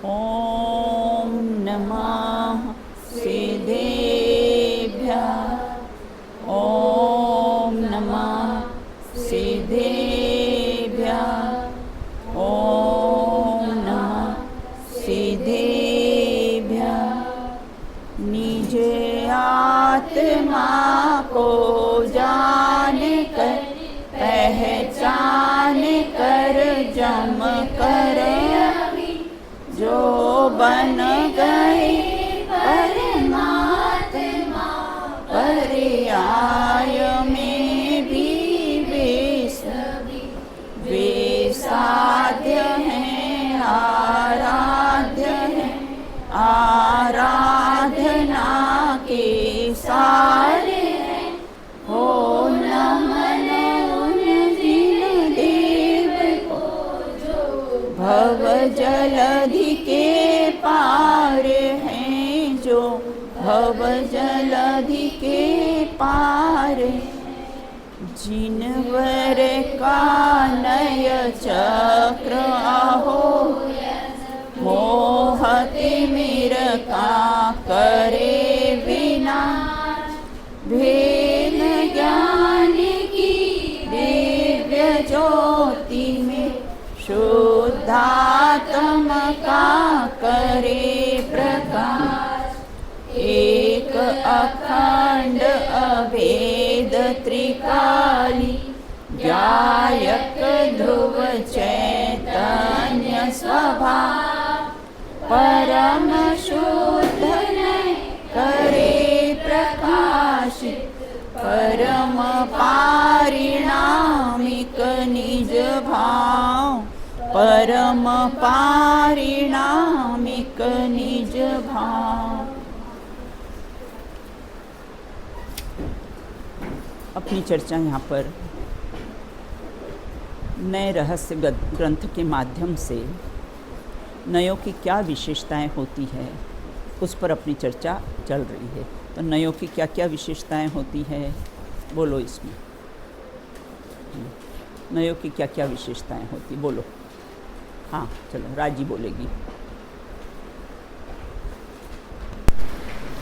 ॐ नमः सिद्धेभ्यः। ॐ नमः सिद्धेभ्यः। ॐ नमः सिद्धेभ्यः। निज आत्मा को जान कर पहचान कर जम कर जो बन गए परमात्मा पर्याय में भी वे साध्य हैं आराध्य हैं आराधना के सारे हैं। हो नमन उन दीन देव को जो भव जलधि के पार हैं जो भव जलधि के पार। जिनवर का नय चक्र अहो मोहति मिर का करे विनाश। भेद ज्ञान की दिव्य ज्योति में शुद्धात्म का करे प्रकाश। एक अखंड अभेद त्रिकाली गायक ध्रुव चैतन्य स्वभाव। परम शुद्ध नय करे प्रकाशित परम पारिणामिक निज भाव। परम पारिणामिक निज भाव। अपनी चर्चा यहाँ पर नए रहस्य ग्रंथ के माध्यम से नयों की क्या विशेषताएं होती है उस पर अपनी चर्चा चल रही है। तो नयों की क्या क्या विशेषताएं होती है बोलो इसमें। नयों की क्या क्या विशेषताएं होती बोलो। हाँ चलो राजी बोलेगी।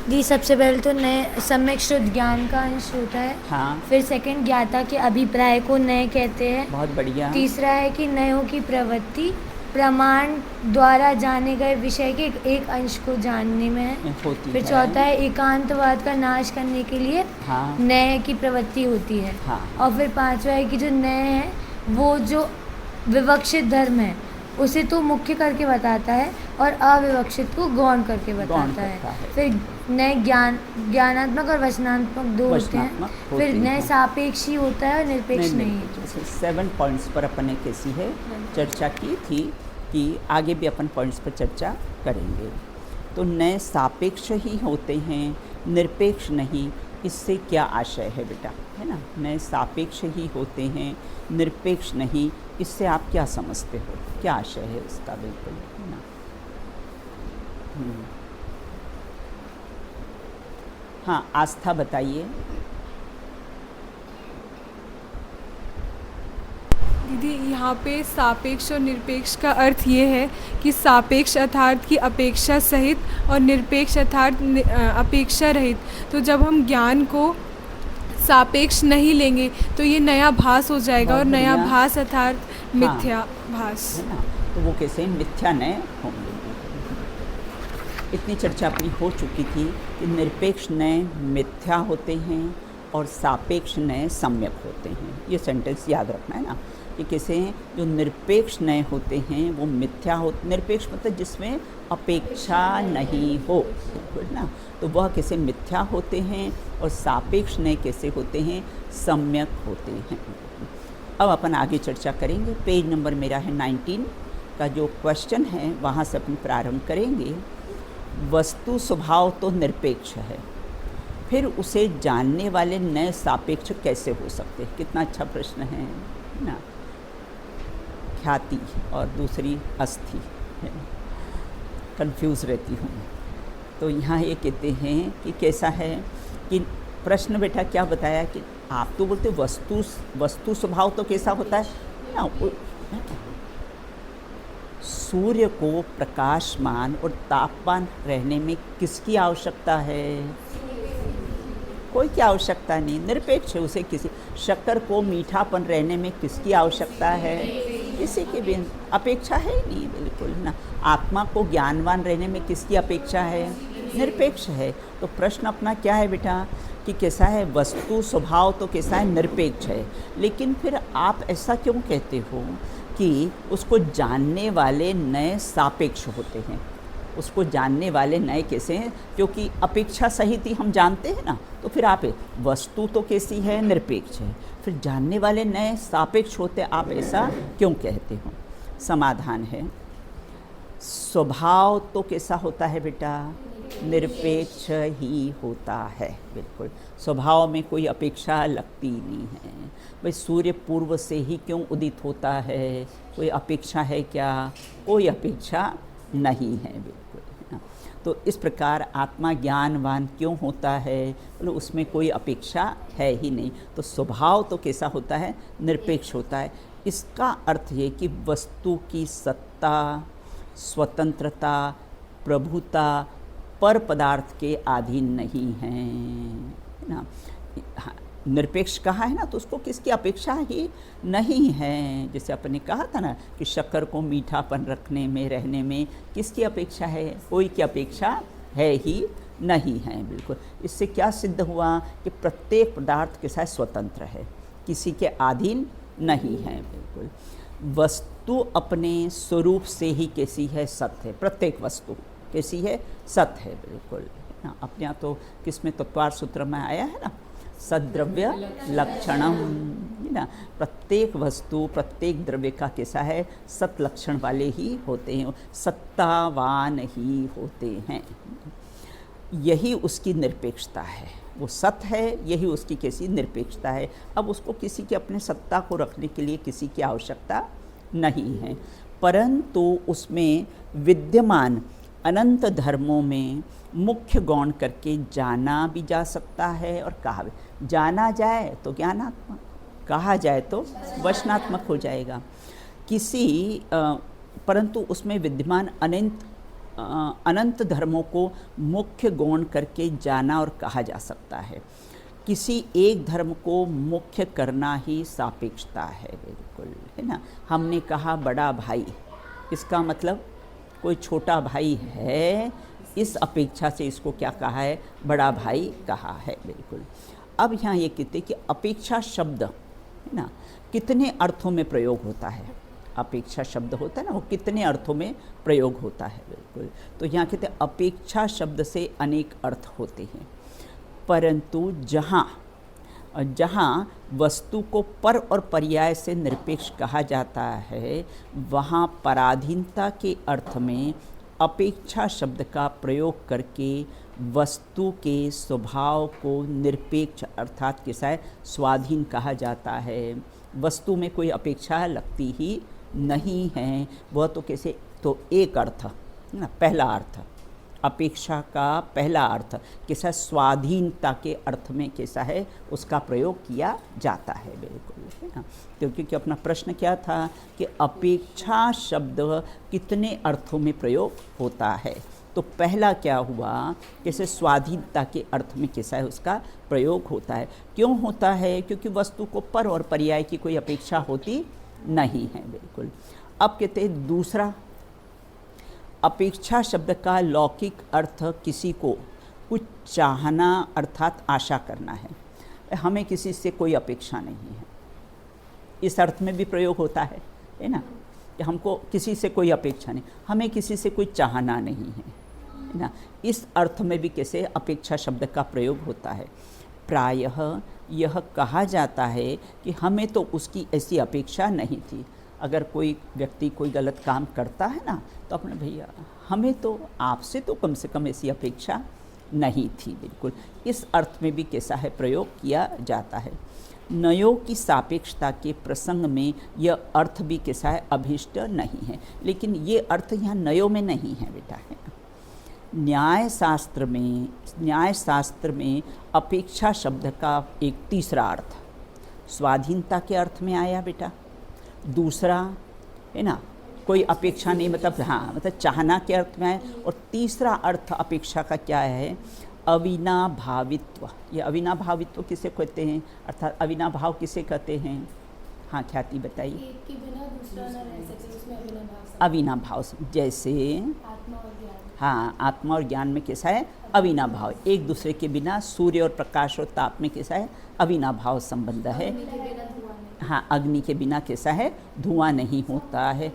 जी सबसे पहले तो नए सम्यक शुद्ध ज्ञान का अंश होता है। हाँ। फिर सेकंड ज्ञाता के अभिप्राय को नए कहते हैं। बहुत बढ़िया। तीसरा है कि नयों की प्रवृत्ति प्रमाण द्वारा जाने गए विषय के एक अंश को जानने में होती फिर है। चौथा है एकांतवाद का नाश करने के लिए हाँ। नए की प्रवृत्ति होती है। हाँ। और फिर पांचवा है कि जो नए है वो जो विवक्षित धर्म है उसे तो मुख्य करके बताता है और अविवक्षित को गौण करके बताता है। फिर नए ज्ञानात्मक और वचनात्मक दो होते हैं। फिर नए सापेक्षी होता है और निरपेक्ष नहीं। 7 पॉइंट्स पर अपन ने कैसी है चर्चा की थी कि आगे भी अपन पॉइंट्स पर चर्चा करेंगे। तो नए सापेक्ष ही होते हैं निरपेक्ष नहीं। इससे क्या आशय है बेटा है ना। नए सापेक्ष ही होते हैं निरपेक्ष नहीं। इससे आप क्या समझते हो क्या आशय है इसका बिल्कुल है ना। हाँ आस्था बताइए। दीदी यहाँ पे सापेक्ष और निरपेक्ष का अर्थ ये है कि सापेक्ष अर्थात की अपेक्षा सहित और निरपेक्ष अर्थात अपेक्षा रहित। तो जब हम ज्ञान को सापेक्ष नहीं लेंगे तो ये नया भास हो जाएगा और नया भास अर्थात मिथ्या भास है ना। तो वो कैसे मिथ्या नए होंगे। इतनी चर्चा अपनी हो चुकी थी कि निरपेक्ष नए मिथ्या होते हैं और सापेक्ष नए सम्यक होते हैं। ये सेंटेंस याद रखना है ना कि कैसे जो निरपेक्ष नए होते हैं वो मिथ्या हो। निरपेक्ष मतलब जिसमें अपेक्षा नहीं हो ना। तो वह कैसे मिथ्या होते हैं और सापेक्ष नए कैसे होते हैं सम्यक होते हैं। अब अपन आगे चर्चा करेंगे। पेज नंबर मेरा है 19 का जो क्वेश्चन है वहाँ से अपन प्रारंभ करेंगे। वस्तु स्वभाव तो निरपेक्ष है फिर उसे जानने वाले नए सापेक्ष कैसे हो सकते हैं। कितना अच्छा प्रश्न है ना। ख्याति और दूसरी अस्थि है। कंफ्यूज रहती हूँ। तो यहाँ ये कहते हैं कि कैसा है कि प्रश्न बेटा क्या बताया कि आप तो बोलते वस्तु स्वभाव तो कैसा होता है ना। सूर्य को प्रकाशमान और तापमान रहने में किसकी आवश्यकता है? कोई की आवश्यकता नहीं, निरपेक्ष है उसे। किसी शक्कर को मीठापन रहने में किसकी आवश्यकता है? किसी की भी अपेक्षा है ही नहीं, बिल्कुल ना। आत्मा को ज्ञानवान रहने में किसकी अपेक्षा है? निरपेक्ष है। तो प्रश्न अपना क्या है बेटा कि कैसा है वस्तु स्वभाव, तो कैसा है निरपेक्ष है, लेकिन फिर आप ऐसा क्यों कहते हो कि उसको जानने वाले नए सापेक्ष होते हैं? उसको जानने वाले नए कैसे हैं? क्योंकि अपेक्षा सहित ही हम जानते हैं ना। तो फिर आप वस्तु तो कैसी है? निरपेक्ष है, फिर जानने वाले नए सापेक्ष होते, आप ऐसा क्यों कहते हो? समाधान है, स्वभाव तो कैसा होता है बेटा? निरपेक्ष ही होता है, बिल्कुल। स्वभाव में कोई अपेक्षा लगती नहीं है। भाई सूर्य पूर्व से ही क्यों उदित होता है? कोई अपेक्षा है क्या? कोई अपेक्षा नहीं है, बिल्कुल, है ना। तो इस प्रकार आत्मा ज्ञानवान क्यों होता है? मतलब उसमें कोई अपेक्षा है ही नहीं। तो स्वभाव तो कैसा होता है? निरपेक्ष होता है। इसका अर्थ ये कि वस्तु की सत्ता, स्वतंत्रता, प्रभुता पर पदार्थ के अधीन नहीं है ना। निरपेक्ष कहा है ना, तो उसको किसकी अपेक्षा ही नहीं है। जैसे अपने कहा था ना कि शक्कर को मीठापन रखने में रहने में किसकी अपेक्षा है? कोई की अपेक्षा है ही नहीं है, बिल्कुल। इससे क्या सिद्ध हुआ कि प्रत्येक पदार्थ के साथ स्वतंत्र है, किसी के अधीन नहीं है, बिल्कुल। वस्तु अपने स्वरूप से ही कैसी है? सत्य है। प्रत्येक वस्तु कैसी है? सत्य है, बिल्कुल, है ना। अपने यहाँ तो किसमें तत्वार सूत्र में आया है ना, सद्द्रव्य लक्षणम, है ना। प्रत्येक वस्तु प्रत्येक द्रव्य का कैसा है? सत लक्षण वाले ही होते हैं, सत्तावान ही होते हैं। यही उसकी निरपेक्षता है, वो सत्य है, यही उसकी कैसी निरपेक्षता है। अब उसको किसी के अपने सत्ता को रखने के लिए किसी की आवश्यकता नहीं है, परंतु उसमें विद्यमान अनंत धर्मों में मुख्य गौण करके जाना भी जा सकता है और कहा भी। जाना जाए तो ज्ञानात्मक, कहा जाए तो वचनात्मक हो जाएगा। परंतु उसमें विद्यमान अनंत धर्मों को मुख्य गौण करके जाना और कहा जा सकता है। किसी एक धर्म को मुख्य करना ही सापेक्षता है, बिल्कुल, है ना। हमने कहा बड़ा भाई, इसका मतलब कोई छोटा भाई है, इस अपेक्षा से इसको क्या कहा है? बड़ा भाई कहा है, बिल्कुल। अब यहाँ ये कहते कि अपेक्षा शब्द, है ना, कितने अर्थों में प्रयोग होता है? अपेक्षा शब्द होता है ना, वो कितने अर्थों में प्रयोग होता है, बिल्कुल। तो यहाँ कहते हैं अपेक्षा शब्द से अनेक अर्थ होते हैं, परंतु जहाँ वस्तु को पर और पर्याय से निरपेक्ष कहा जाता है, वहाँ पराधीनता के अर्थ में अपेक्षा शब्द का प्रयोग करके वस्तु के स्वभाव को निरपेक्ष अर्थात कैसा है? स्वाधीन कहा जाता है। वस्तु में कोई अपेक्षा लगती ही नहीं है। वह तो कैसे? तो एक अर्थ ना, पहला अर्थ अपेक्षा का पहला अर्थ कैसा? स्वाधीनता के अर्थ में कैसा है? उसका प्रयोग किया जाता है, बिल्कुल, है ना। क्योंकि अपना प्रश्न क्या था कि अपेक्षा शब्द कितने अर्थों में प्रयोग होता है? तो पहला क्या हुआ? कैसे? स्वाधीनता के अर्थ में कैसा है? उसका प्रयोग होता है। क्यों होता है? क्योंकि वस्तु को पर और पर्याय की कोई अपेक्षा होती नहीं है, बिल्कुल। अब कहते हैं दूसरा, अपेक्षा शब्द का लौकिक अर्थ किसी को कुछ चाहना अर्थात आशा करना है। हमें किसी से कोई अपेक्षा नहीं है, इस अर्थ में भी प्रयोग होता है ना, कि हमको किसी से कोई अपेक्षा नहीं, हमें किसी से कोई चाहना नहीं है ना। इस अर्थ में भी कैसे अपेक्षा शब्द का प्रयोग होता है। प्रायः यह कहा जाता है कि हमें तो उसकी ऐसी अपेक्षा नहीं थी। अगर कोई व्यक्ति कोई गलत काम करता है ना, तो अपने भैया हमें तो आपसे तो कम से कम ऐसी अपेक्षा नहीं थी, बिल्कुल। इस अर्थ में भी कैसा है? प्रयोग किया जाता है। नयों की सापेक्षता के प्रसंग में यह अर्थ भी कैसा है? अभिष्ट नहीं है, लेकिन ये अर्थ यहाँ नयों में नहीं है, बेटा, है। न्याय शास्त्र में अपेक्षा शब्द का एक तीसरा अर्थ स्वाधीनता के अर्थ में आया, बेटा। दूसरा, है ना, कोई अपेक्षा नहीं, मतलब हाँ, मतलब चाहना के अर्थ में है। और तीसरा अर्थ अपेक्षा का क्या है? अविनाभावित्व। ये अविनाभावित्व किसे कहते हैं, अर्थात अविनाभाव किसे कहते हैं? हाँ ख्याति बताइए। एक के बिना दूसरा न रह सके, उसमें अविनाभाव। अविनाभाव जैसे आत्मा और ज्ञान। हाँ, आत्मा और ज्ञान में कैसा है? अविनाभाव। एक दूसरे के बिना सूर्य और प्रकाश और ताप में कैसा है? अविनाभाव संबंध है। अग्नि के बिना धुआं नहीं। हाँ, अग्नि के बिना कैसा है? धुआं नहीं होता है।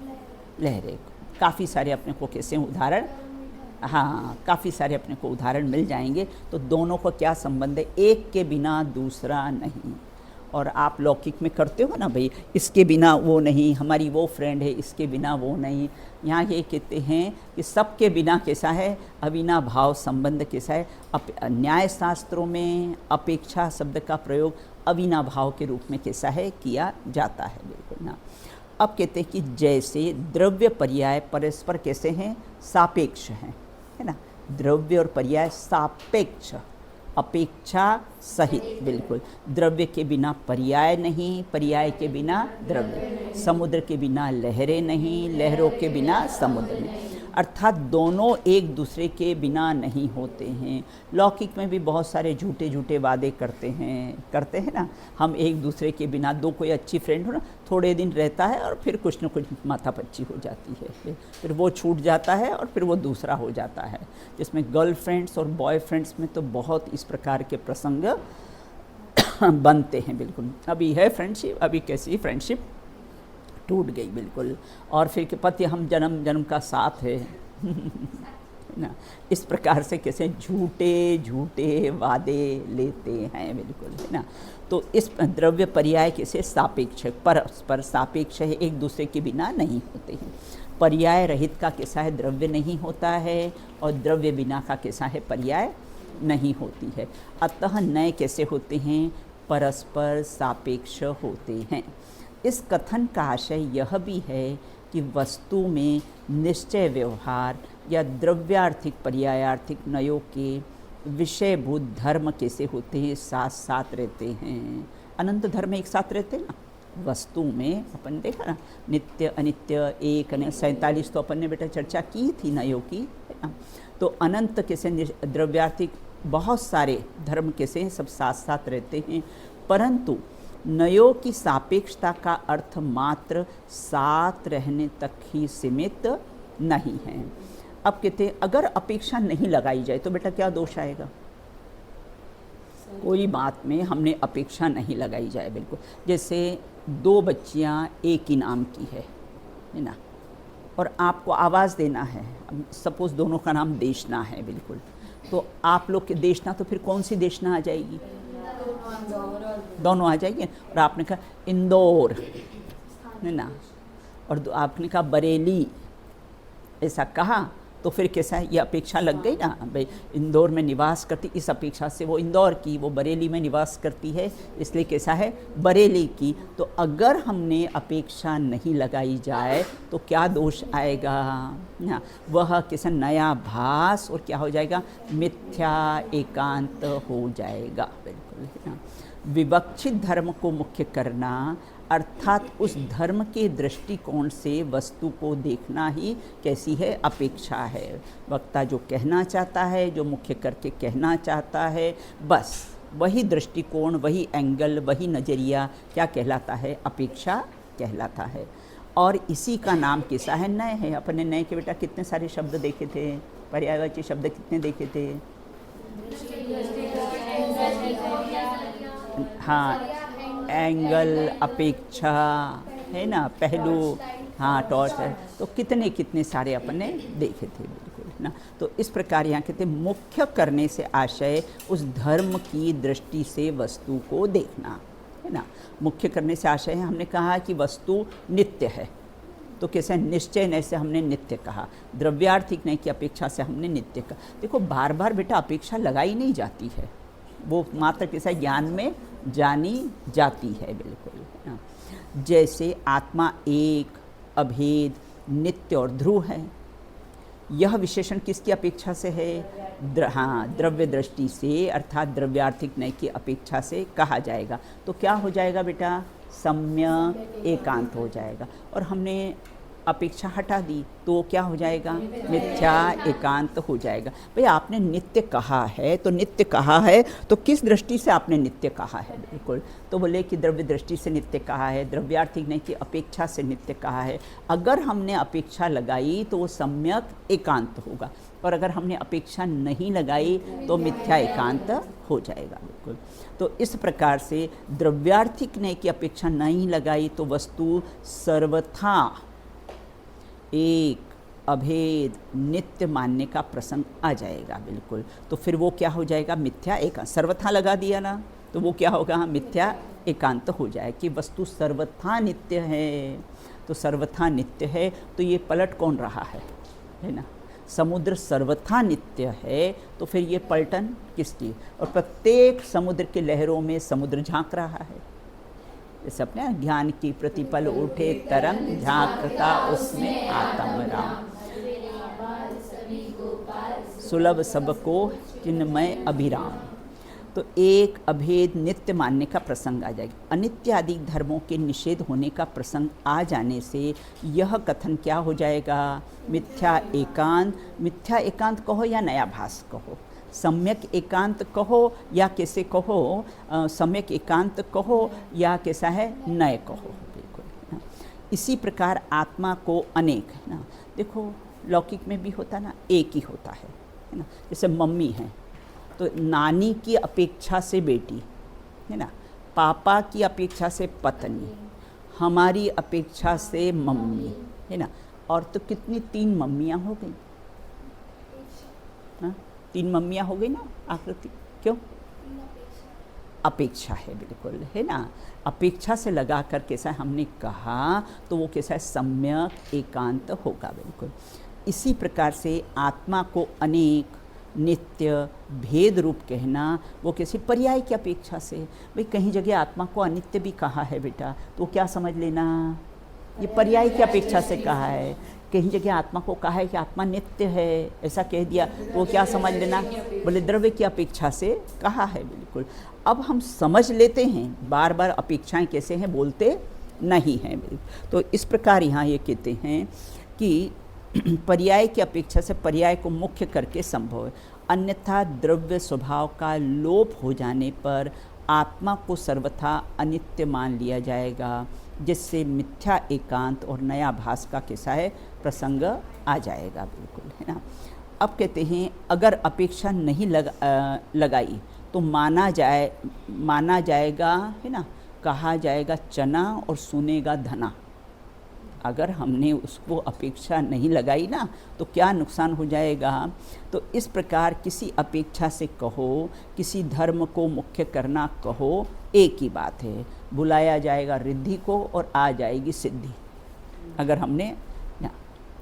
लहरें, काफ़ी सारे अपने को कैसे उदाहरण, हाँ काफ़ी सारे अपने को उदाहरण मिल जाएंगे। तो दोनों को क्या संबंध है? एक के बिना दूसरा नहीं। और आप लौकिक में करते हो ना भाई, इसके बिना वो नहीं, हमारी वो फ्रेंड है, इसके बिना वो नहीं। यहाँ ये कहते हैं कि सबके बिना कैसा है? अविनाभाव संबंध कैसा है? न्याय शास्त्रों में अपेक्षा शब्द का प्रयोग अविनाभाव के रूप में कैसा है? किया जाता है, बिल्कुल ना। अब कहते हैं कि जैसे द्रव्य पर्याय परस्पर कैसे हैं? सापेक्ष हैं, है ना। द्रव्य और पर्याय सापेक्ष, अपेक्षा सहित, बिल्कुल। द्रव्य के बिना पर्याय नहीं, पर्याय के बिना द्रव्य, समुद्र के बिना लहरें नहीं, लहरों के बिना समुद्र नहीं। अर्थात दोनों एक दूसरे के बिना नहीं होते हैं। लौकिक में भी बहुत सारे झूठे झूठे वादे करते हैं ना। हम एक दूसरे के बिना, दो कोई अच्छी फ्रेंड हो ना, थोड़े दिन रहता है और फिर कुछ न कुछ माथापच्ची हो जाती है, फिर वो छूट जाता है और फिर वो दूसरा हो जाता है। जिसमें गर्लफ्रेंड्स और बॉयफ्रेंड्स में तो बहुत इस प्रकार के प्रसंग बनते हैं, बिल्कुल। अभी है फ्रेंडशिप, अभी कैसी फ्रेंडशिप टूट गई, बिल्कुल। और फिर के पति हम जन्म जन्म का साथ है ना। इस प्रकार से कैसे झूठे झूठे वादे लेते हैं, बिल्कुल, है ना। तो इस द्रव्य पर्याय कैसे? सापेक्ष, परस्पर सापेक्ष है, एक दूसरे के बिना नहीं होते हैं। पर्याय रहित का कैसा है? द्रव्य नहीं होता है, और द्रव्य बिना का कैसा है? पर्याय नहीं होती है। अतः नए कैसे होते हैं? परस्पर सापेक्ष होते हैं। इस कथन का आशय यह भी है कि वस्तु में निश्चय व्यवहार या द्रव्यार्थिक पर्यायार्थिक नयों के विषयभूत धर्म कैसे होते हैं? साथ साथ रहते हैं। अनंत धर्म एक साथ रहते हैं ना। वस्तु में अपन देखा ना, नित्य अनित्य एक 47 तो अपन ने बेटा चर्चा की थी नयों की, है ना। तो अनंत कैसे द्रव्यार्थिक बहुत सारे धर्म कैसे सब साथ साथ रहते हैं, परंतु नयों की सापेक्षता का अर्थ मात्र साथ रहने तक ही सीमित नहीं है। अब कहते हैं अगर अपेक्षा नहीं लगाई जाए तो बेटा क्या दोष आएगा? कोई बात में हमने अपेक्षा नहीं लगाई जाए, बिल्कुल। जैसे दो बच्चियां एक ही नाम की है ना, और आपको आवाज़ देना है। सपोज़ दोनों का नाम देशना है, बिल्कुल। तो आप लोग के देशना, तो फिर कौन सी देशना आ जाएगी? दोनों आ जाएगी। और आपने कहा इंदौर, है ना, और आपने कहा बरेली, ऐसा कहा तो फिर कैसा है? ये अपेक्षा लग गई ना भाई। इंदौर में निवास करती, इस अपेक्षा से वो इंदौर की, वो बरेली में निवास करती है, इसलिए कैसा है? बरेली की। तो अगर हमने अपेक्षा नहीं लगाई जाए तो क्या दोष आएगा ना? वह कैसा? नया भास, और क्या हो जाएगा? मिथ्या एकांत हो जाएगा, बिल्कुल, है ना। विवक्षित धर्म को मुख्य करना अर्थात उस धर्म के दृष्टिकोण से वस्तु को देखना ही कैसी है? अपेक्षा है। वक्ता जो कहना चाहता है, जो मुख्य करके कहना चाहता है, बस वही दृष्टिकोण, वही एंगल, वही नज़रिया क्या कहलाता है? अपेक्षा कहलाता है। और इसी का नाम कैसा है? नए है। अपने नए के बेटा कितने सारे शब्द देखे थे? पर्यायवाची शब्द कितने देखे थे? हाँ, एंगल, अपेक्षा, है ना, पहलू, हाँ, टॉर्च है। तो कितने कितने सारे अपन ने देखे थे, बिल्कुल ना। तो इस प्रकार यहाँ कहते मुख्य करने से आशय उस धर्म की दृष्टि से वस्तु को देखना, है ना। मुख्य करने से आशय है, हमने कहा कि वस्तु नित्य है, तो कैसे? निश्चय नय से हमने नित्य कहा, द्रव्यार्थिक नय की अपेक्षा से हमने नित्य कहा। देखो बार बार बेटा अपेक्षा लगाई नहीं जाती है, वो मात्र कैसा? ज्ञान में जानी जाती है, बिल्कुल। जैसे आत्मा एक, अभेद, नित्य और ध्रुव है, यह विशेषण किसकी अपेक्षा से है? हाँ, द्रव्य दृष्टि से, अर्थात द्रव्यार्थिक नय की अपेक्षा से कहा जाएगा। तो क्या हो जाएगा बेटा? सम्यक एकांत हो जाएगा। और हमने अपेक्षा हटा दी तो क्या हो जाएगा? मिथ्या एकांत हो जाएगा। भाई आपने नित्य कहा है, तो नित्य कहा है तो किस दृष्टि से आपने नित्य कहा है? बिल्कुल, तो बोले कि द्रव्य दृष्टि से नित्य कहा है, द्रव्यार्थिक नहीं कि अपेक्षा से नित्य कहा है। अगर हमने अपेक्षा लगाई तो वो सम्यक एकांत होगा, और अगर हमने अपेक्षा नहीं लगाई तो मिथ्या एकांत हो जाएगा। बिल्कुल, तो इस प्रकार से द्रव्यार्थिक ने की अपेक्षा नहीं लगाई तो वस्तु सर्वथा एक अभेद नित्य मानने का प्रसंग आ जाएगा। बिल्कुल, तो फिर वो क्या हो जाएगा? मिथ्या एकांत। सर्वथा लगा दिया ना, तो वो क्या होगा? मिथ्या एकांत हो जाए कि वस्तु सर्वथा नित्य है। तो सर्वथा नित्य है तो ये पलट कौन रहा है ना? समुद्र सर्वथा नित्य है तो फिर ये पलटन किसकी? और प्रत्येक समुद्र की लहरों में समुद्र झांक रहा है। जैसे अपने ज्ञान की प्रतिपल उठे तरंग, झांकता उसमें आत्म राम, सुलभ सबको चिन्मय अभिराम। तो एक अभेद नित्य मानने का प्रसंग आ जाएगा। अनित्य आदि धर्मों के निषेध होने का प्रसंग आ जाने से यह कथन क्या हो जाएगा? मिथ्या एकांत। मिथ्या एकांत कहो या नया भास कहो, सम्यक एकांत कहो या कैसे कहो, सम्यक एकांत कहो या कैसा है, नए कहो। बिल्कुल, इसी प्रकार आत्मा को अनेक है ना। देखो लौकिक में भी होता ना, एक ही होता है ना। जैसे मम्मी है तो नानी की अपेक्षा से बेटी है ना, पापा की अपेक्षा से पत्नी, हमारी अपेक्षा से मम्मी है ना। और तो कितनी 3 मम्मियाँ हो गई ना, 3 मम्मियाँ हो गई ना आकृति। क्यों? अपेक्षा है, बिल्कुल है ना। अपेक्षा से लगा कर कैसा हमने कहा तो वो कैसा है? सम्यक एकांत होगा। बिल्कुल, इसी प्रकार से आत्मा को अनेक नित्य भेद रूप कहना वो कैसी? पर्याय की अपेक्षा से। भाई कहीं जगह आत्मा को अनित्य भी कहा है बेटा, तो क्या समझ लेना? ये पर्याय की अपेक्षा से कहा है। कहीं जगह आत्मा को कहा है कि आत्मा नित्य है, ऐसा कह दिया तो वो क्या समझ लेना? बोले द्रव्य की अपेक्षा से कहा है। बिल्कुल, अब हम समझ लेते हैं, बार बार अपेक्षाएं कैसे हैं बोलते नहीं हैं। तो इस प्रकार यहाँ ये कहते हैं कि पर्याय की अपेक्षा से पर्याय को मुख्य करके संभव है, अन्यथा द्रव्य स्वभाव का लोप हो जाने पर आत्मा को सर्वथा अनित्य मान लिया जाएगा, जिससे मिथ्या एकांत और नया भास का कैसा है? प्रसंग आ जाएगा। बिल्कुल है ना। अब कहते हैं अगर अपेक्षा नहीं लगाई तो माना जाएगा है ना, कहा जाएगा चना और सुनेगा धना। अगर हमने उसको अपेक्षा नहीं लगाई ना तो क्या नुकसान हो जाएगा? तो इस प्रकार किसी अपेक्षा से कहो, किसी धर्म को मुख्य करना कहो, एक ही बात है। बुलाया जाएगा रिद्धि को और आ जाएगी सिद्धि। अगर हमने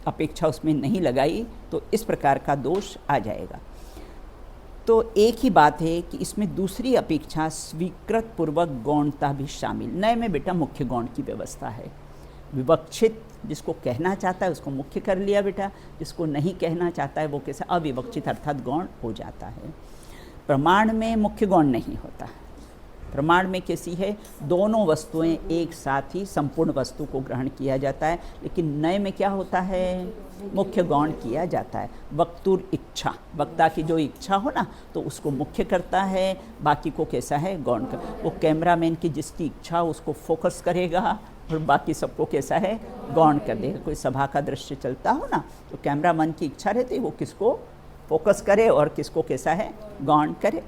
अपेक्षा उसमें नहीं लगाई तो इस प्रकार का दोष आ जाएगा। तो एक ही बात है कि इसमें दूसरी अपेक्षा स्वीकृत पूर्वक गौणता भी शामिल। नए में बेटा मुख्य गौण की व्यवस्था है। विवक्षित जिसको कहना चाहता है उसको मुख्य कर लिया बेटा, जिसको नहीं कहना चाहता है वो कैसे? अविवक्षित अर्थात गौण हो जाता है। प्रमाण में मुख्य गौण नहीं होता। प्रमाण में कैसी है? दोनों वस्तुएं एक साथ ही संपूर्ण वस्तु को ग्रहण किया जाता है, लेकिन नए में क्या होता है? मुख्य गौण किया जाता है। वक्तुर इच्छा, वक्ता की जो इच्छा हो ना तो उसको मुख्य करता है, बाकी को कैसा है? गौण कर। वो कैमरामैन की जिसकी इच्छा उसको फोकस करेगा और बाकी सबको कैसा है? गौण कर देगा। कोई सभा का दृश्य चलता हो ना तो कैमरामैन की इच्छा रहती है वो किसको फोकस करे और किसको कैसा है? गौण करे।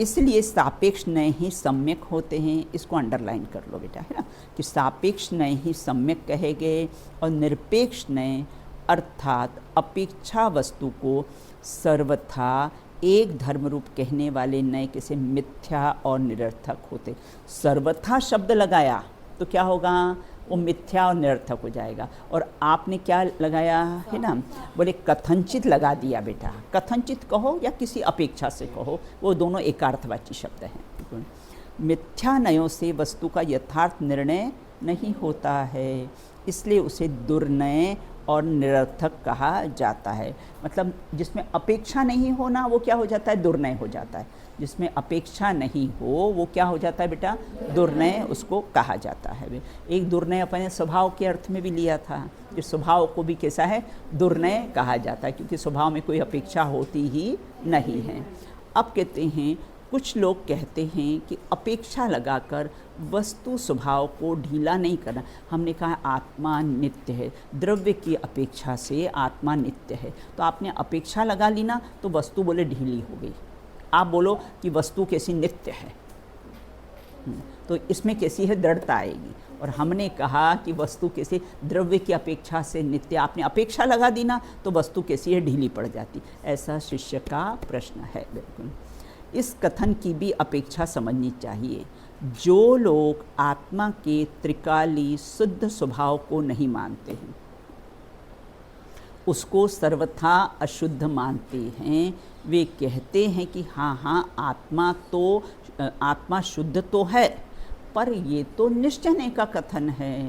इसलिए सापेक्ष नए ही सम्यक होते हैं। इसको अंडरलाइन कर लो बेटा, है ना, कि सापेक्ष नए ही सम्यक कहे गए और निरपेक्ष नए अर्थात अपेक्षा वस्तु को सर्वथा एक धर्म रूप कहने वाले नए कैसे? मिथ्या और निरर्थक होते। सर्वथा शब्द लगाया तो क्या होगा? वो मिथ्या और निरर्थक हो जाएगा। और आपने क्या लगाया है ना? बोले कथनचित लगा दिया बेटा। कथनचित कहो या किसी अपेक्षा से कहो, वो दोनों एकार्थवाची शब्द हैं। मिथ्या नयों से वस्तु का यथार्थ निर्णय नहीं होता है, इसलिए उसे दुर्नय और निरर्थक कहा जाता है। मतलब जिसमें अपेक्षा नहीं होना वो क्या हो जाता है, दुर्नय हो जाता है। जिसमें अपेक्षा नहीं हो वो क्या हो जाता है बेटा, दुर्नय उसको कहा जाता है। एक दुर्नय अपने स्वभाव के अर्थ में भी लिया था, कि स्वभाव को भी कैसा है, दुर्नय कहा जाता है, क्योंकि स्वभाव में कोई अपेक्षा होती ही नहीं है। अब कहते हैं कुछ लोग कहते हैं कि अपेक्षा लगाकर वस्तु स्वभाव को ढीला नहीं करना। हमने कहा आत्मा नित्य है, द्रव्य की अपेक्षा से आत्मा नित्य है, तो आपने अपेक्षा लगा ली ना तो वस्तु बोले ढीली हो गई। आप बोलो कि वस्तु कैसी नित्य है, तो इसमें कैसी है, दृढ़ता आएगी। और हमने कहा कि वस्तु कैसे द्रव्य की अपेक्षा से नित्य, आपने अपेक्षा लगा दी ना तो वस्तु कैसी है, ढीली पड़ जाती। ऐसा शिष्य का प्रश्न है। बिल्कुल इस कथन की भी अपेक्षा समझनी चाहिए। जो लोग आत्मा के त्रिकाली शुद्ध स्वभाव को नहीं मानते हैं, उसको सर्वथा अशुद्ध मानते हैं, वे कहते हैं कि हाँ आत्मा शुद्ध तो है, पर ये तो निश्चय का कथन है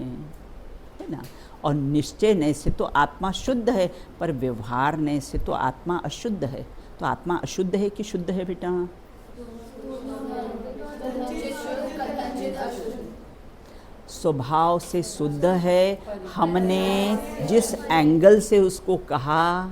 ना। और निश्चय से तो आत्मा शुद्ध है, पर व्यवहार ने से तो आत्मा अशुद्ध है। तो आत्मा अशुद्ध है कि शुद्ध है बेटा? स्वभाव से शुद्ध है। हमने जिस एंगल से उसको कहा,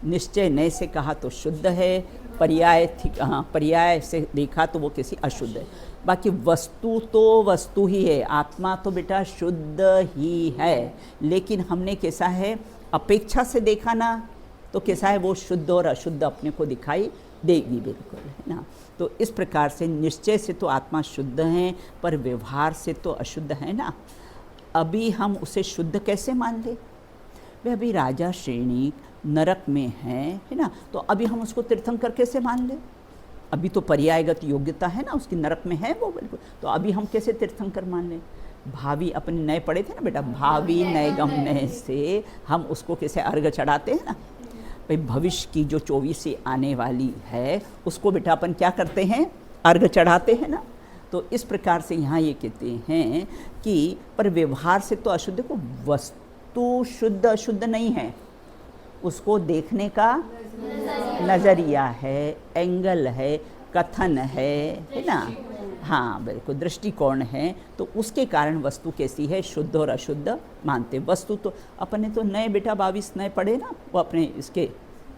निश्चय नय से कहा तो शुद्ध है, पर्याय से देखा तो वो किसी अशुद्ध है। बाकी वस्तु तो वस्तु ही है, आत्मा तो बेटा शुद्ध ही है। लेकिन हमने कैसा है, अपेक्षा से देखा ना तो कैसा है, वो शुद्ध और अशुद्ध अपने को दिखाई देगी। बिल्कुल है ना। तो इस प्रकार से निश्चय से तो आत्मा शुद्ध है, पर व्यवहार से तो अशुद्ध है ना। अभी हम उसे शुद्ध कैसे मान ले? वे अभी राजा श्रेणी नरक में है ना, तो अभी हम उसको तीर्थंकर कैसे मान ले? अभी तो पर्यायगत योग्यता है ना उसकी, नरक में है वो। बिल्कुल, तो अभी हम कैसे तीर्थंकर मान लें? भावी अपने नए पढ़े थे ना बेटा, भावी नए गमने से हम उसको कैसे अर्घ चढ़ाते हैं ना। भाई भविष्य की जो 24 आने वाली है उसको बेटा अपन क्या करते हैं, अर्घ चढ़ाते हैं ना। तो इस प्रकार से यहाँ ये कहते हैं कि पर व्यवहार से तो अशुद्ध को, वस्तु शुद्ध अशुद्ध नहीं है, उसको देखने का नज़रिया है, एंगल है, कथन है ना। हाँ बिल्कुल, दृष्टिकोण है। तो उसके कारण वस्तु कैसी है, शुद्ध और अशुद्ध मानते। वस्तु तो अपने तो नए बेटा 22 नए पढ़े ना, वो अपने इसके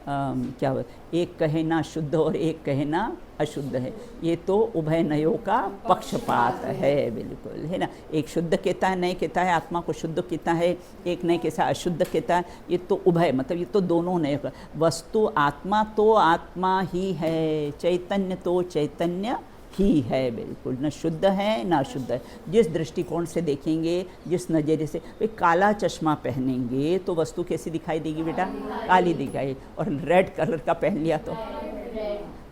क्या एक कहे ना शुद्ध और एक कहे ना अशुद्ध है, ये तो उभय नयों का पक्षपात है। बिल्कुल है ना। एक शुद्ध कहता है, नए कहता है आत्मा को शुद्ध कहता है, एक नए कैसा अशुद्ध कहता है। ये तो उभय, मतलब ये तो दोनों नए। वस्तु आत्मा तो आत्मा ही है, चैतन्य तो चैतन्य ही है। बिल्कुल, न शुद्ध है न अशुद्ध है। जिस दृष्टिकोण से देखेंगे, जिस नज़रिए से, वे काला चश्मा पहनेंगे तो वस्तु कैसी दिखाई देगी बेटा, काली दिखाई। और रेड कलर का पहन लिया तो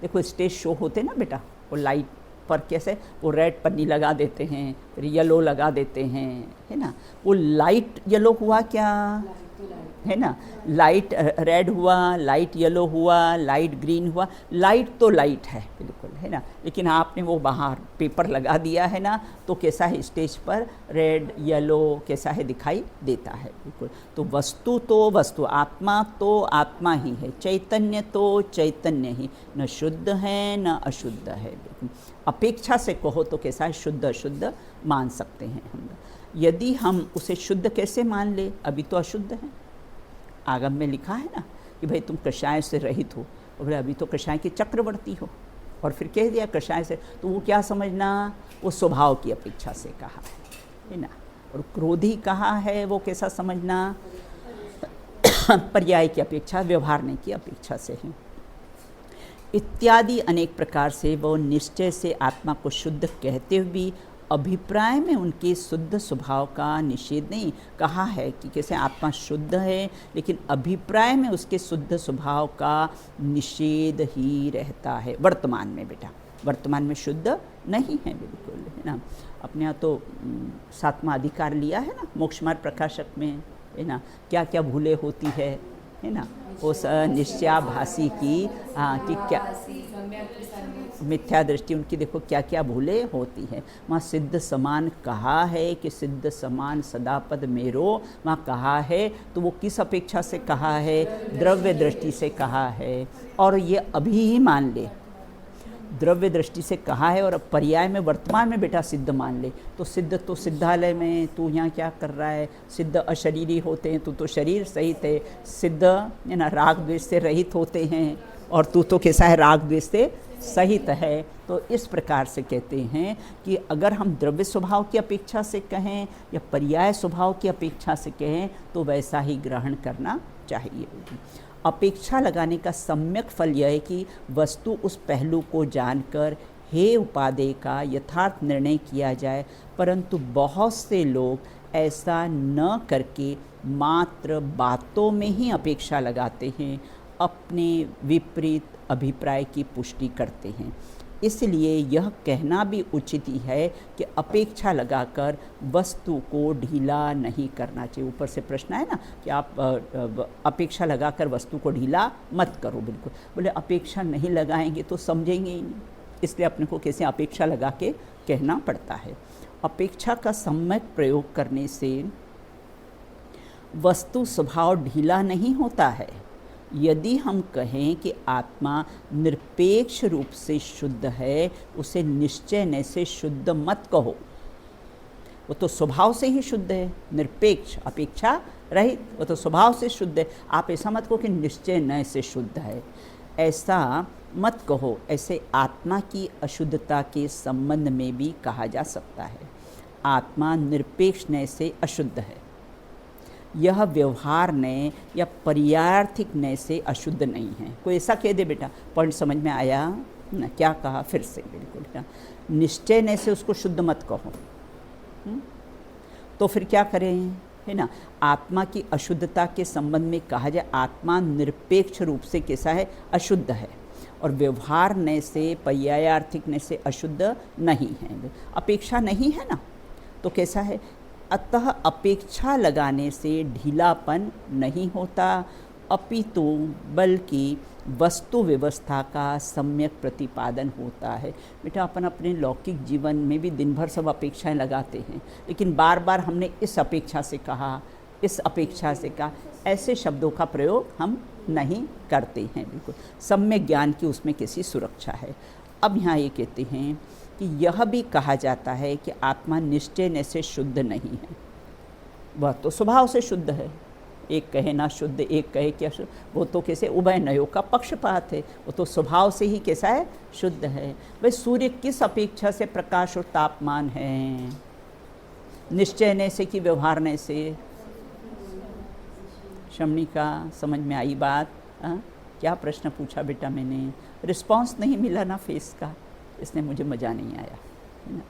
देखो स्टेज शो होते ना बेटा, वो लाइट पर कैसे वो रेड पन्नी लगा देते हैं, फिर येलो लगा देते हैं, है ना। वो लाइट येलो हुआ क्या है ना, लाइट रेड हुआ, लाइट येलो हुआ, लाइट ग्रीन हुआ। लाइट तो लाइट है बिल्कुल, है ना। लेकिन आपने वो बाहर पेपर लगा दिया है ना, तो कैसा है, स्टेज पर रेड येलो कैसा है दिखाई देता है। बिल्कुल, तो वस्तु तो वस्तु, आत्मा तो आत्मा ही है, चैतन्य तो चैतन्य ही, न शुद्ध है न अशुद्ध है। बिल्कुल, अपेक्षा से कहो तो कैसा है, शुद्ध अशुद्ध मान सकते हैं हम। यदि हम उसे शुद्ध कैसे मान ले, अभी तो अशुद्ध है। आगम में लिखा है ना कि भाई तुम कषाय से रहित हो, और अभी तो कषाय की चक्रवर्ती हो, और फिर कह दिया कषाय से, तो वो क्या समझना, वो स्वभाव की अपेक्षा से कहा है ना। और क्रोधी कहा है, वो कैसा समझना, पर्याय की अपेक्षा, व्यवहारने की अपेक्षा से है। इत्यादि अनेक प्रकार से वो निश्चय से आत्मा को शुद्ध कहते हुए भी अभिप्राय में उनके शुद्ध स्वभाव का निषेध नहीं। कहा है कि कैसे आत्मा शुद्ध है, लेकिन अभिप्राय में उसके शुद्ध स्वभाव का निषेध ही रहता है। वर्तमान में बेटा, वर्तमान में शुद्ध नहीं है बिल्कुल, है ना। अपने यहाँ तो 7वां अधिकार लिया है ना मोक्ष मार्ग प्रकाशक में, है ना। क्या क्या भूले होती है ना, उस निश्चयाभासी की कि क्या मिथ्या दृष्टि उनकी देखो क्या क्या भूले होती है। वहाँ सिद्ध समान कहा है कि सिद्ध समान सदापद मेरो, वहाँ कहा है तो वो किस अपेक्षा से कहा है? द्रव्य दृष्टि से कहा है। और ये अभी ही मान ले, द्रव्य दृष्टि से कहा है और अब पर्याय में वर्तमान में बेटा सिद्ध मान ले। तो सिद्ध तो सिद्धालय में, तू यहाँ क्या कर रहा है? सिद्ध अशरीरी होते हैं, तू तो शरीर सहित है। सिद्ध है ना राग द्वेष से रहित होते हैं और तू तो कैसा है? राग द्वेष से सहित है। तो इस प्रकार से कहते हैं कि अगर हम द्रव्य स्वभाव की अपेक्षा से कहें या पर्याय स्वभाव की अपेक्षा से कहें तो वैसा ही ग्रहण करना चाहिए। अपेक्षा लगाने का सम्यक फल यह है कि वस्तु उस पहलू को जानकर हे उपादेय का यथार्थ निर्णय किया जाए, परंतु बहुत से लोग ऐसा न करके मात्र बातों में ही अपेक्षा लगाते हैं, अपने विपरीत अभिप्राय की पुष्टि करते हैं। इसलिए यह कहना भी उचित ही है कि अपेक्षा लगाकर वस्तु को ढीला नहीं करना चाहिए। ऊपर से प्रश्न है ना कि आप अपेक्षा लगाकर वस्तु को ढीला मत करो। बिल्कुल बोले अपेक्षा नहीं लगाएंगे तो समझेंगे ही नहीं, इसलिए अपने को कैसे अपेक्षा लगा के कहना पड़ता है। अपेक्षा का सम्यक प्रयोग करने से वस्तु स्वभाव ढीला नहीं होता है। यदि हम कहें कि आत्मा निरपेक्ष रूप से शुद्ध है, उसे निश्चय न से शुद्ध मत कहो। वो तो स्वभाव से ही शुद्ध है, निरपेक्ष अपेक्षा रहित, वो तो स्वभाव से शुद्ध है। आप ऐसा मत कहो कि निश्चय न से शुद्ध है, ऐसा मत कहो। ऐसे आत्मा की अशुद्धता के संबंध में भी कहा जा सकता है। आत्मा निरपेक्ष न से अशुद्ध है, यह व्यवहार नय या पर्यायार्थिक नय से अशुद्ध नहीं है। कोई ऐसा कह दे बेटा, पॉइंट समझ में आया ना? क्या कहा फिर से? बिल्कुल ना, निश्चय नय से उसको शुद्ध मत कहो। तो फिर क्या करें, है ना? आत्मा की अशुद्धता के संबंध में कहा जाए आत्मा निरपेक्ष रूप से कैसा है? अशुद्ध है, और व्यवहार नय से पर्यायार्थिक नय से अशुद्ध नहीं है। अपेक्षा नहीं है ना, तो कैसा है? अतः अपेक्षा लगाने से ढीलापन नहीं होता, अपितु बल्कि वस्तु व्यवस्था का सम्यक प्रतिपादन होता है। बेटा अपन अपने लौकिक जीवन में भी दिन भर सब अपेक्षाएं लगाते हैं, लेकिन बार बार हमने इस अपेक्षा से कहा, इस अपेक्षा से कहा, ऐसे शब्दों का प्रयोग हम नहीं करते हैं। बिल्कुल सम्यक ज्ञान की उसमें कैसी सुरक्षा है। अब यहाँ ये कहते हैं कि यह भी कहा जाता है कि आत्मा निश्चय न से शुद्ध नहीं है, वह तो स्वभाव से शुद्ध है। एक कहे ना शुद्ध, एक कहे कि अशुद्ध, वो तो कैसे उभय नयों का पक्षपात है, वो तो स्वभाव से ही कैसा है? शुद्ध है। भाई सूर्य किस अपेक्षा से प्रकाश और तापमान है? निश्चय न से कि व्यवहार न से? शमनी का समझ में आई बात? क्या प्रश्न पूछा बेटा मैंने? रिस्पांस नहीं मिला ना फेस का, इसने मुझे मज़ा नहीं आया, है ना?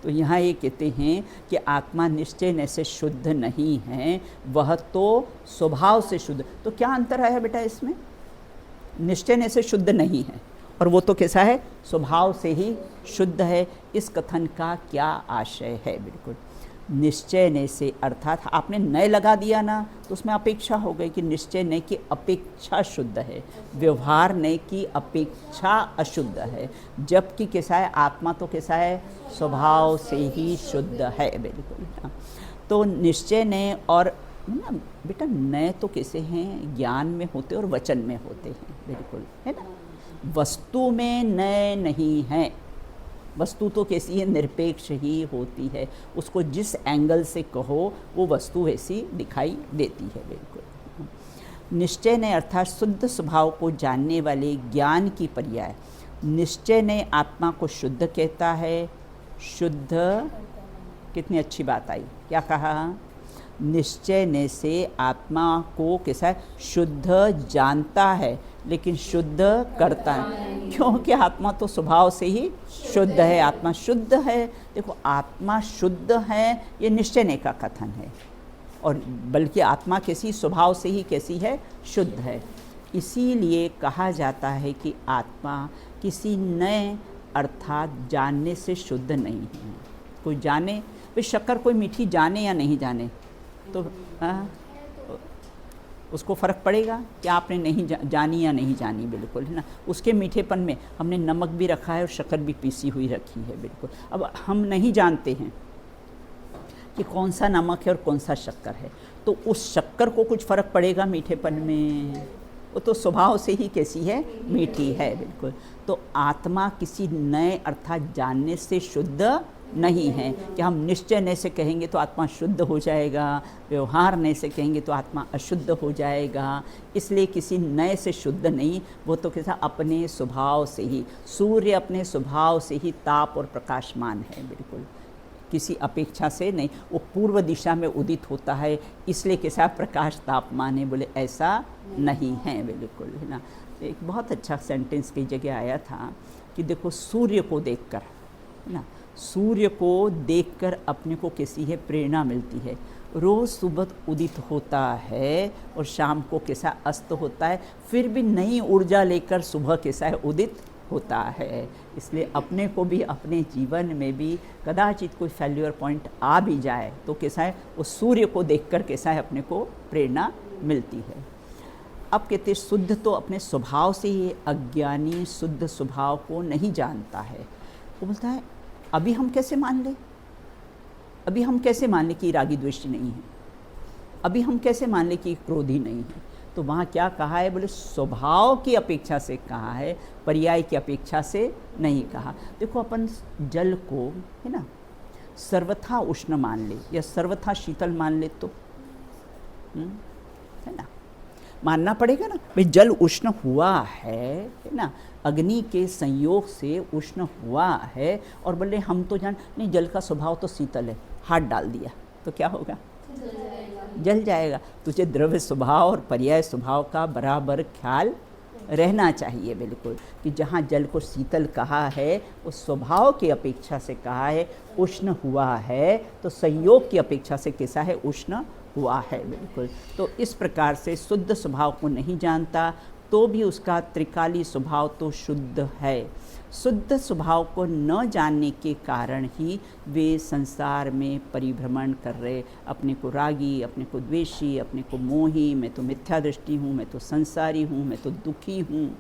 तो यहाँ ये कहते हैं कि आत्मा निश्चय न से शुद्ध नहीं है, वह तो स्वभाव से शुद्ध। तो क्या अंतर आया बेटा इसमें? निश्चय न से शुद्ध नहीं है और वो तो कैसा है? स्वभाव से ही शुद्ध है। इस कथन का क्या आशय है? बिल्कुल निश्चय न से, अर्थात आपने नय लगा दिया ना, तो उसमें अपेक्षा हो गई कि निश्चय न की अपेक्षा शुद्ध है, व्यवहार न की अपेक्षा अशुद्ध है, जबकि कैसा है? आत्मा तो कैसा है? स्वभाव से ही शुद्ध है। बिल्कुल तो निश्चय न और ना बेटा, नय तो कैसे हैं? ज्ञान में होते और वचन में होते हैं। बिल्कुल है ना, वस्तु में नय नहीं है। वस्तु तो कैसी है? निरपेक्ष ही होती है, उसको जिस एंगल से कहो वो वस्तु वैसी दिखाई देती है। बिल्कुल निश्चय ने अर्थात शुद्ध स्वभाव को जानने वाले ज्ञान की पर्याय निश्चय ने आत्मा को शुद्ध कहता है। शुद्ध, कितनी अच्छी बात आई, क्या कहा? निश्चय ने से आत्मा को कैसा है? शुद्ध जानता है, लेकिन शुद्ध करता है, क्योंकि आत्मा तो स्वभाव से ही शुद्ध है। आत्मा शुद्ध है। देखो आत्मा शुद्ध है, ये निश्चय ने का कथन है, और बल्कि आत्मा कैसी? स्वभाव से ही कैसी है? शुद्ध है। इसीलिए कहा जाता है कि आत्मा किसी नए अर्थात जानने से शुद्ध नहीं है। कोई जाने, भाई शक्कर कोई मीठी जाने या नहीं जाने, तो उसको फ़र्क पड़ेगा कि आपने नहीं जानी या नहीं जानी, बिल्कुल, है ना। उसके मीठेपन में हमने नमक भी रखा है और शक्कर भी पीसी हुई रखी है, बिल्कुल। अब हम नहीं जानते हैं कि कौन सा नमक है और कौन सा शक्कर है, तो उस शक्कर को कुछ फ़र्क पड़ेगा मीठेपन में? वो तो स्वभाव से ही कैसी है, मीठी है, बिल्कुल। तो आत्मा किसी नए अर्थात जानने से शुद्ध नहीं है कि हम निश्चय ने से कहेंगे तो आत्मा शुद्ध हो जाएगा, व्यवहार ने से कहेंगे तो आत्मा अशुद्ध हो जाएगा। इसलिए किसी नए से शुद्ध नहीं, वो तो कैसा अपने स्वभाव से ही, सूर्य अपने स्वभाव से ही ताप और प्रकाशमान है, बिल्कुल, किसी अपेक्षा से नहीं। वो पूर्व दिशा में उदित होता है, इसलिए कैसा प्रकाश तापमान है, बोले ऐसा नहीं है, बिल्कुल, है ना। एक बहुत अच्छा सेंटेंस कई जगह आया था कि देखो सूर्य को देखकर, है ना, सूर्य को देखकर अपने को कैसी है प्रेरणा मिलती है। रोज़ सुबह उदित होता है और शाम को कैसा अस्त होता है, फिर भी नई ऊर्जा लेकर सुबह कैसा है उदित होता है। इसलिए अपने को भी अपने जीवन में भी कदाचित कोई फेल्यूर पॉइंट आ भी जाए तो कैसा है वो सूर्य को देखकर कैसा है अपने को प्रेरणा मिलती है। अब कहते शुद्ध तो अपने स्वभाव से ही, अज्ञानी शुद्ध स्वभाव को नहीं जानता है। वो बोलता है अभी हम कैसे मान लें, अभी हम कैसे मान लें कि रागी द्वेषी नहीं है, अभी हम कैसे मान लें कि क्रोधी नहीं है। तो वहाँ क्या कहा है, बोले स्वभाव की अपेक्षा से कहा है, पर्याय की अपेक्षा से नहीं कहा। देखो अपन जल को, है ना, सर्वथा उष्ण मान ले या सर्वथा शीतल मान ले तो है ना, मानना पड़ेगा ना भाई जल उष्ण हुआ है ना, अग्नि के संयोग से उष्ण हुआ है, और बोले हम तो जान नहीं जल का स्वभाव तो शीतल है, हाथ डाल दिया तो क्या होगा, जल जाएगा। तुझे द्रव्य स्वभाव और पर्याय स्वभाव का बराबर ख्याल रहना चाहिए, बिल्कुल, कि जहाँ जल को शीतल कहा है उस स्वभाव की अपेक्षा से कहा है, उष्ण हुआ है तो संयोग की अपेक्षा से कैसा है उष्ण हुआ है, बिल्कुल। तो इस प्रकार से शुद्ध स्वभाव को नहीं जानता तो भी उसका त्रिकाली स्वभाव तो शुद्ध है। शुद्ध स्वभाव को न जानने के कारण ही वे संसार में परिभ्रमण कर रहे, अपने को रागी, अपने को द्वेषी, अपने को मोही, मैं तो मिथ्या दृष्टि हूँ, मैं तो संसारी हूँ, मैं तो दुखी हूँ।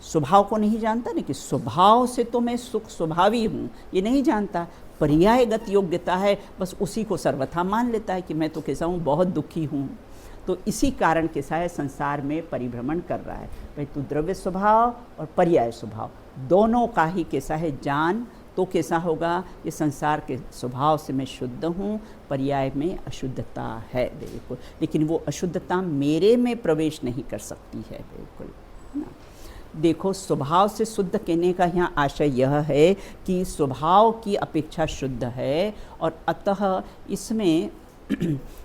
स्वभाव को नहीं जानता ना कि स्वभाव से तो मैं सुख स्वभावी हूँ, ये नहीं जानता। पर्यायगत योग्यता है, बस उसी को सर्वथा मान लेता है कि मैं तो कैसा हूँ, बहुत दुखी हूँ। तो इसी कारण कैसा है संसार में परिभ्रमण कर रहा है। भाई तू द्रव्य स्वभाव और पर्याय स्वभाव दोनों का ही कैसा है जान, तो कैसा होगा ये संसार के स्वभाव से मैं शुद्ध हूँ, पर्याय में अशुद्धता है, बिल्कुल, लेकिन वो अशुद्धता मेरे में प्रवेश नहीं कर सकती है, बिल्कुल, है ना। देखो स्वभाव से शुद्ध कहने का यहाँ आशय यह है कि स्वभाव की अपेक्षा शुद्ध है, और अतः इसमें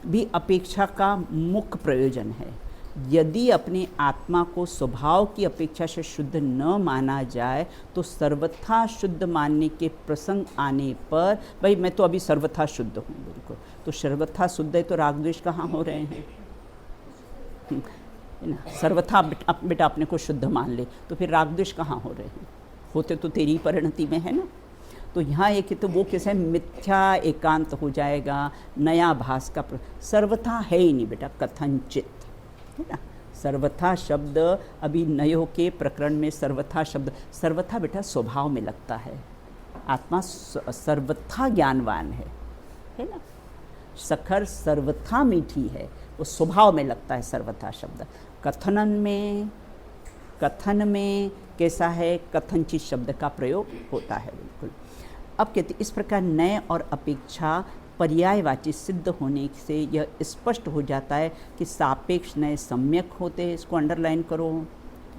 भी अपेक्षा का मुख्य प्रयोजन है। यदि अपने आत्मा को स्वभाव की अपेक्षा से शुद्ध न माना जाए तो सर्वथा शुद्ध मानने के प्रसंग आने पर, भाई मैं तो अभी सर्वथा शुद्ध हूँ, बिल्कुल, तो सर्वथा शुद्ध है तो राग द्वेष कहाँ हो रहे हैं, है ना। सर्वथा बेटा अपने को शुद्ध मान ले तो फिर राग द्वेष कहाँ हो रहे हैं, होते तो तेरी परिणति में है ना। तो यहाँ एक तो वो कैसे मिथ्या एकांत हो जाएगा, नया भास का सर्वथा है ही नहीं बेटा, कथनचित, है ना। सर्वथा शब्द अभी नयों के प्रकरण में सर्वथा शब्द, सर्वथा बेटा स्वभाव में लगता है, आत्मा सर्वथा ज्ञानवान है ना। सखर सर्वथा मीठी है, वो स्वभाव में लगता है सर्वथा शब्द। कथन में कैसा है, कथनचित शब्द का प्रयोग होता है, बिल्कुल। अब कहते इस प्रकार नए और अपेक्षा पर्यायवाची सिद्ध होने से यह स्पष्ट हो जाता है कि सापेक्ष नए सम्यक होते हैं। इसको अंडरलाइन करो,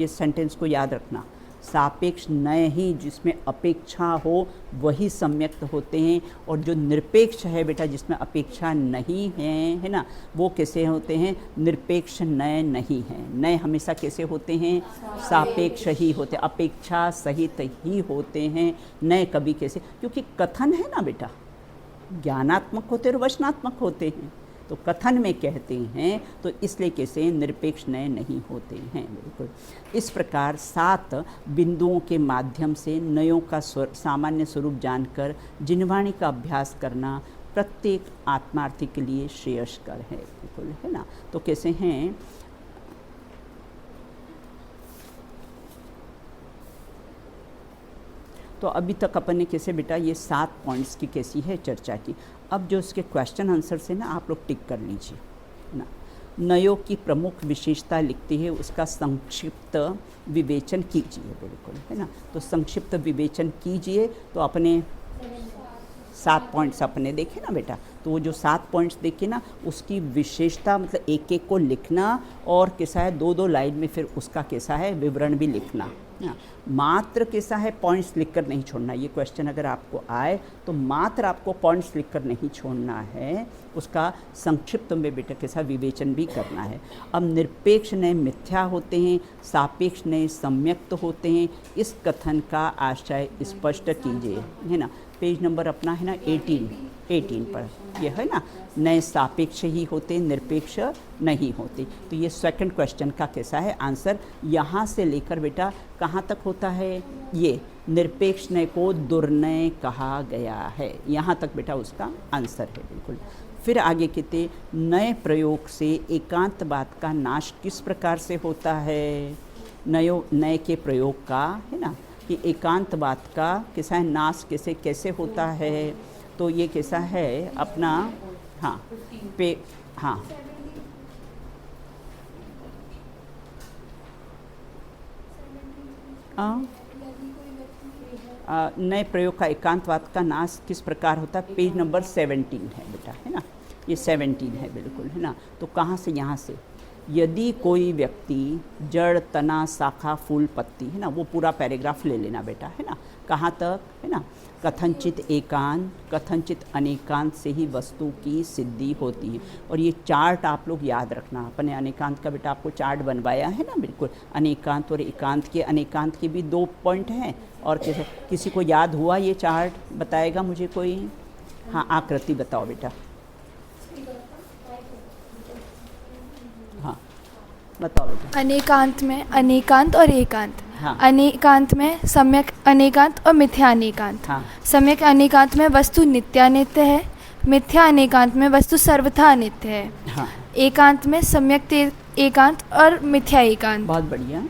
ये सेंटेंस को याद रखना। सापेक्ष नए ही जिसमें अपेक्षा हो वही सम्यक होते हैं, और जो निरपेक्ष है बेटा जिसमें अपेक्षा नहीं है ना, वो कैसे होते हैं, निरपेक्ष नए नहीं हैं। नए हमेशा कैसे होते हैं, सापेक्ष ही होते, अपेक्षा सहित ही होते हैं। नए कभी कैसे, क्योंकि कथन है ना बेटा, ज्ञानात्मक होते और वचनात्मक होते हैं, तो कथन में कहते हैं, तो इसलिए कैसे निरपेक्ष नए नहीं होते हैं, बिल्कुल। इस प्रकार 7 बिंदुओं के माध्यम से नयों का सामान्य स्वरूप जानकर जिनवाणी का अभ्यास करना प्रत्येक आत्मार्थी के लिए श्रेयस्कर है, बिल्कुल, है ना। तो कैसे हैं, तो अभी तक अपन ने कैसे बेटा ये 7 पॉइंट्स की कैसी है चर्चा की। अब जो इसके क्वेश्चन आंसर से ना आप लोग टिक कर लीजिए ना। नयों की प्रमुख विशेषता लिखती है, उसका संक्षिप्त विवेचन कीजिए, बिल्कुल है ना। तो संक्षिप्त विवेचन कीजिए, तो अपने 7 पॉइंट्स अपने देखे ना बेटा, तो वो जो 7 पॉइंट्स देखे ना, उसकी विशेषता मतलब एक एक को लिखना और कैसा है 2-2 लाइन में फिर उसका कैसा है विवरण भी लिखना ना। मात्र कैसा है पॉइंट्स लिखकर नहीं छोड़ना। ये क्वेश्चन अगर आपको आए तो मात्र आपको पॉइंट्स लिखकर नहीं छोड़ना है, उसका संक्षिप्त में बेटा कैसा विवेचन भी करना है। अब निरपेक्ष नए मिथ्या होते हैं, सापेक्ष नए सम्यक्त होते हैं, इस कथन का आशय स्पष्ट कीजिए, है ना। पेज नंबर अपना है ना 18 पर ये है ना, नए सापेक्ष ही होते, निरपेक्ष नहीं होते। तो ये सेकंड क्वेश्चन का कैसा है आंसर, यहाँ से लेकर बेटा कहाँ तक होता है, ये निरपेक्ष नय को दुर्नय कहा गया है, यहाँ तक बेटा उसका आंसर है, बिल्कुल। फिर आगे कहते नए प्रयोग से एकांतवाद का नाश किस प्रकार से होता है। नए के प्रयोग का है ना कि एकांतवाद का कैसा है नाश कैसे होता है। तो ये कैसा है अपना हाँ नए प्रयोग का एकांतवाद का नाश किस प्रकार होता है, पेज नंबर 17 है बेटा, है ना, ये 17 है बिल्कुल, है ना। तो कहाँ से, यहाँ से, यदि कोई व्यक्ति जड़ तना शाखा फूल पत्ती, है ना, वो पूरा पैराग्राफ ले लेना बेटा, है ना। कहाँ तक, है ना, कथनचित एकांत कथनचित अनेकांत से ही वस्तु की सिद्धि होती है। और ये चार्ट आप लोग याद रखना, अपने अनेकांत का बेटा आपको चार्ट बनवाया है ना, बिल्कुल। अनेकांत और अनेकांत के भी 2 पॉइंट हैं। और कैसे किसी को याद हुआ ये चार्ट, बताएगा मुझे कोई, हाँ आकृति बताओ बेटा, हाँ बताओ बेटा। अनेकांत में अनेकांत और एकांत, हाँ। अनेकांत में सम्यक अनेकांत और मिथ्या अनेकांत। हाँ। सम्यक अनेकांत में वस्तु नित्यानित्य है, मिथ्या अनेकांत में वस्तु सर्वथा नित्य है। हाँ। एकांत में सम्यक एकांत और मिथ्या एकांत। बहुत बढ़िया।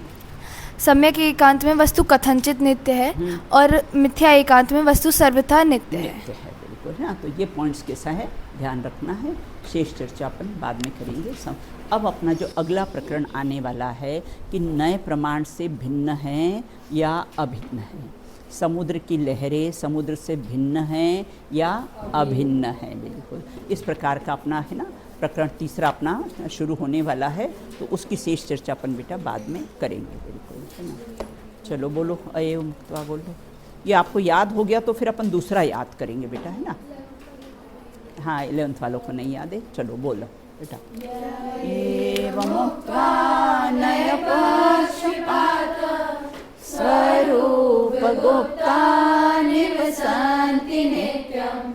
सम्यक एकांत में वस्तु कथनचित नित्य है और मिथ्या एकांत में वस्तु सर्वथा नित्य है। बिल्कुल है। तो ये पॉइंट्स कैसा है ध्यान रखना है, शेष चर्चा अपन बाद में करेंगे सब। अब अपना जो अगला प्रकरण आने वाला है कि नए प्रमाण से भिन्न हैं या अभिन्न हैं। समुद्र की लहरें समुद्र से भिन्न हैं या अभिन्न हैं, बिल्कुल इस प्रकार का अपना है ना प्रकरण तीसरा अपना शुरू होने वाला है। तो उसकी शेष चर्चा अपन बेटा बाद में करेंगे, बिल्कुल है ना। चलो बोलो, अये मुक्तवा बोलो। ये आपको याद हो गया तो फिर अपन दूसरा याद करेंगे बेटा, है ना। हाँ 11th वालों को नहीं याद है, चलो बोलो बेटा। एवमुक्त्वा नयपक्षपात स्वरूपगुप्ता निवसन्ति नित्यं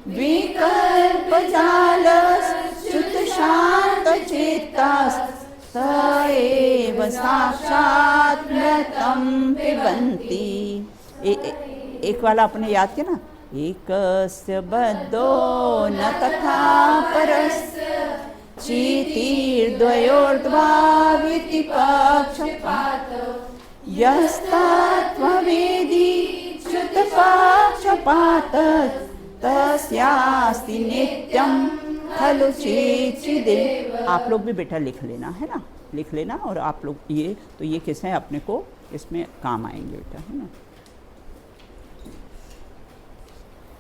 विकल्पजालच्युतशान्तचित्तास्त एव साक्षात् मृतं पिबन्ति। एक वाला अपने याद किया ना, एकस्य बद्धो न तथा परस्य चीतिर्द्वयोर्द्वाविति पक्षपात यस्तात्मवेदी च्युतपक्षपात तस्यास्ति नित्यं खलु चिदेव। आप लोग भी बेटा लिख लेना, है ना, लिख लेना। और आप लोग ये तो ये कैसे है अपने को इसमें काम आएंगे बेटा, है ना।